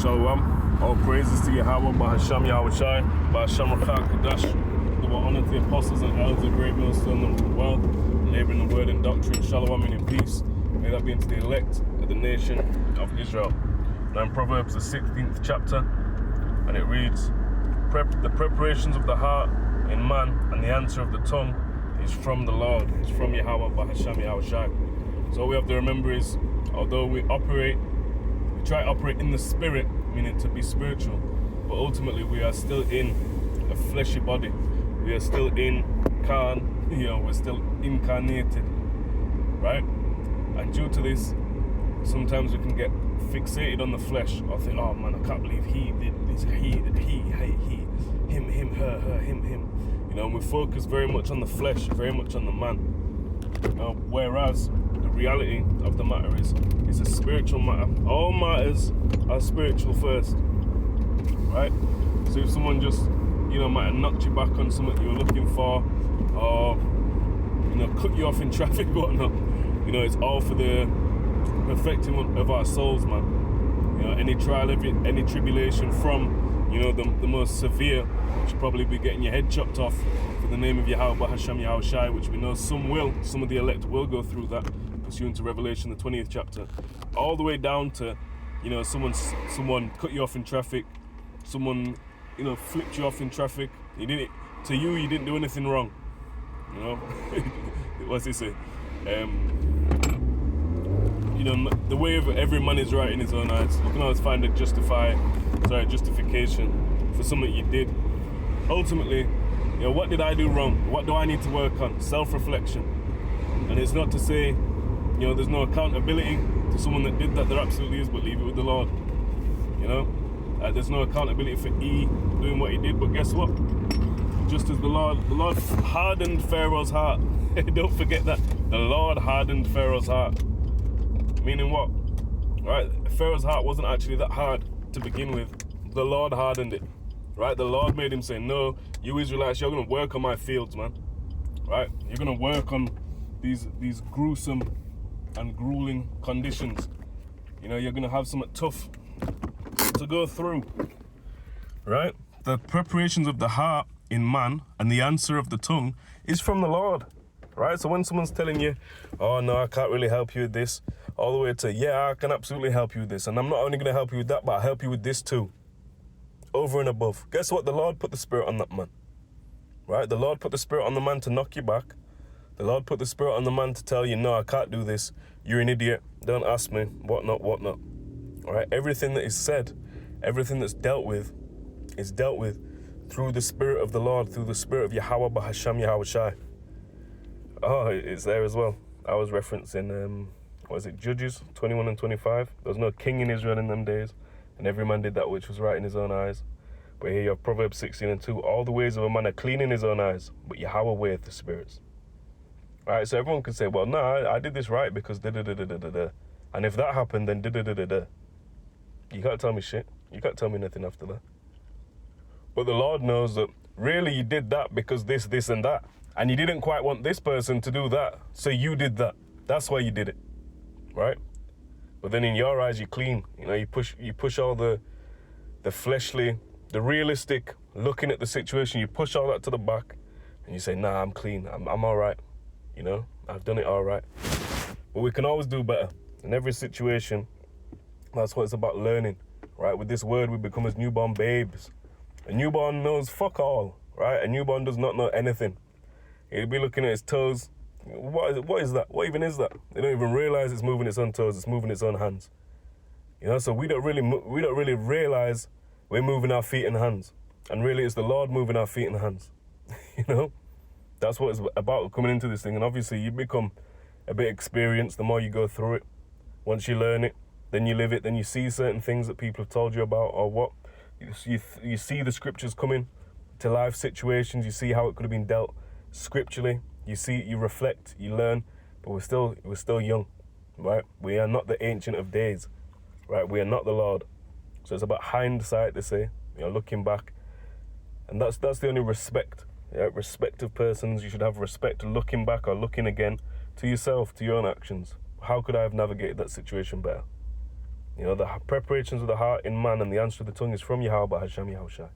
Shalom. All praises to Yahweh, Bahasham Yahushai, Bahasham Rakha Kadash. The honor to the apostles and elders of great millstone of the world, laboring the word and doctrine. Shalom and in peace. May that be unto the elect of the nation of Israel. Now in Proverbs, the 16th chapter, and it reads, the preparations of the heart in man and the answer of the tongue is from the Lord. It's from Yahweh, Bahasham Yahushai. So all we have to remember is, although we try to operate in the spirit, meaning to be spiritual, but ultimately we are still in a fleshy body. We are still in we're still incarnated, right? And due to this, sometimes we can get fixated on the flesh. I think, oh man, I can't believe he did this, he, him, her, him. And we focus very much on the flesh, very much on the man. Whereas the reality of the matter is, it's a spiritual matter. All matters are spiritual first, right? So if someone just, might have knocked you back on something you were looking for, or, cut you off in traffic, whatnot, it's all for the perfecting of our souls, man. Any trial, any tribulation from, the most severe, should probably be getting your head chopped off for the name of Yahweh, Bahasham Yahushai, which we know some of the elect will go through that, pursuant to Revelation, the 20th chapter, all the way down to, someone cut you off in traffic, someone, flipped you off in traffic. You didn't do anything wrong. What's he say? The way of every man is right in his own eyes. You can always find a justification for something you did. Ultimately, what did I do wrong? What do I need to work on? Self-reflection. And it's not to say, there's no accountability to someone that did that. There absolutely is, but leave it with the Lord. There's no accountability for E doing what he did, but guess what? Just as the Lord hardened Pharaoh's heart. Don't forget that. The Lord hardened Pharaoh's heart. Meaning what? Right? Pharaoh's heart wasn't actually that hard to begin with. The Lord hardened it. Right? The Lord made him say, no, you Israelites, you're going to work on my fields, man. Right? You're going to work on these gruesome and grueling conditions. You're going to have something tough to go through. Right? The preparations of the heart in man and the answer of the tongue is from the Lord. Right? So when someone's telling you, oh no, I can't really help you with this, all the way to, yeah, I can absolutely help you with this. And I'm not only going to help you with that, but I'll help you with this too. Over and above. Guess what? The Lord put the spirit on that man. Right? The Lord put the spirit on the man to knock you back. The Lord put the spirit on the man to tell you, no, I can't do this. You're an idiot. Don't ask me. Whatnot. All right? Everything that is said, everything that's dealt with, is dealt with through the spirit of the Lord, through the spirit of Yahweh, Bahasham Yahushai. Oh, it's there as well. I was referencing, Judges 21 and 25. There was no king in Israel in them days, and every man did that which was right in his own eyes. But here you have Proverbs 16 and 2. All the ways of a man are clean in his own eyes, but Yahweh weigheth the spirits. Right, so everyone can say, well, no, I did this right because da-da-da-da-da-da. And if that happened, then da-da-da-da-da. You can't tell me shit. You can't tell me nothing after that. But the Lord knows that really you did that because this, and that. And you didn't quite want this person to do that, so you did that. That's why you did it, right? But then in your eyes, you're clean. You push all the fleshly, the realistic, looking at the situation. You push all that to the back, and you say, nah, I'm clean. I'm all right. I've done it all right. But we can always do better. In every situation, that's what it's about, learning, right? With this word, we become as newborn babes. A newborn knows fuck all, right? A newborn does not know anything. He'll be looking at his toes. What is that? What even is that? They don't even realize it's moving its own toes. It's moving its own hands. So we don't really realize we're moving our feet and hands. And really, it's the Lord moving our feet and hands. That's what it's about coming into this thing. And obviously, you become a bit experienced the more you go through it. Once you learn it, then you live it. Then you see certain things that people have told you about, or what you see the scriptures coming to life situations. You see how it could have been dealt scripturally. You see, you reflect, you learn, but we're still young, right? We are not the Ancient of Days, right? We are not the Lord. So it's about hindsight, they say, looking back. And that's the only respect. Respect of persons. You should have respect looking back or looking again to yourself, to your own actions. How could I have navigated that situation better? You know, the preparations of the heart in man and the answer of the tongue is from Yahweh B'Hashem Yahushai.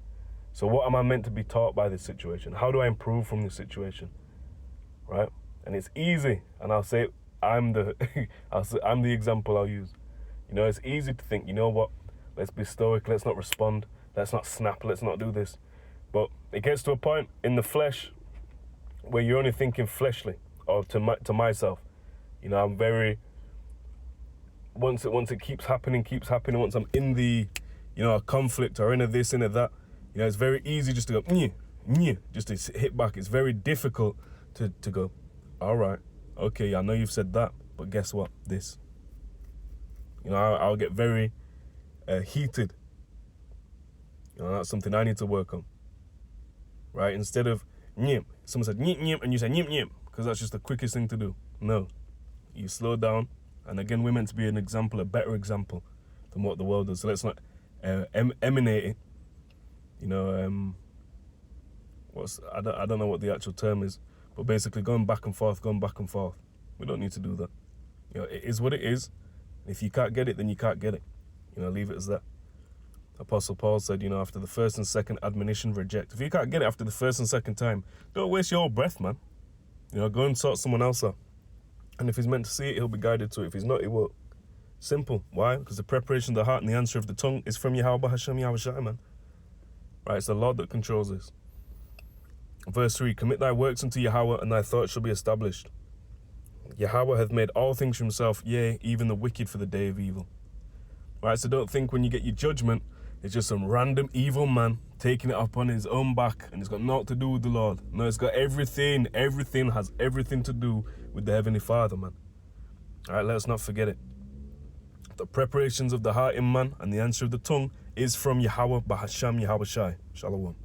So what am I meant to be taught by this situation? How do I improve from this situation? Right? And it's easy, and I'll say I'm the example I'll use. You know, it's easy to think, you know what, let's be stoic, let's not respond, let's not snap, let's not do this. But it gets to a point in the flesh where you're only thinking fleshly, or to myself. You know, I'm very, once it keeps happening, once I'm in the, you know, a conflict or in a this, in a that, you know, it's very easy just to go, just to hit back. It's very difficult to go, all right, okay, I know you've said that, but guess what, this. You know, I'll get very heated. You know, that's something I need to work on. Right? Instead of nyim, someone said nyim, and you say nyim, because that's just the quickest thing to do. No. You slow down, and again, we're meant to be an example, a better example than what the world does. So let's not emanate it. You know, I don't know what the actual term is, but basically going back and forth. We don't need to do that. You know, it is what it is. If you can't get it, then you can't get it. You know, leave it as that. Apostle Paul said, you know, after the first and second admonition, reject. If you can't get it after the first and second time, don't waste your breath, man. You know, go and sort someone else out. And if he's meant to see it, he'll be guided to it. If he's not, he won't. Simple. Why? Because the preparation of the heart and the answer of the tongue is from Yahweh Hashem Yahushai, man. Right? It's the Lord that controls this. Verse 3, commit thy works unto Yahweh, and thy thoughts shall be established. Yahweh hath made all things for himself, yea, even the wicked for the day of evil. Right? So don't think when you get your judgment, it's just some random evil man taking it up on his own back and it's got naught to do with the Lord. No, it's got everything has everything to do with the Heavenly Father, man. All right, let's not forget it. The preparations of the heart in man and the answer of the tongue is from Yahweh B'Hashem Yahushai. Shalom.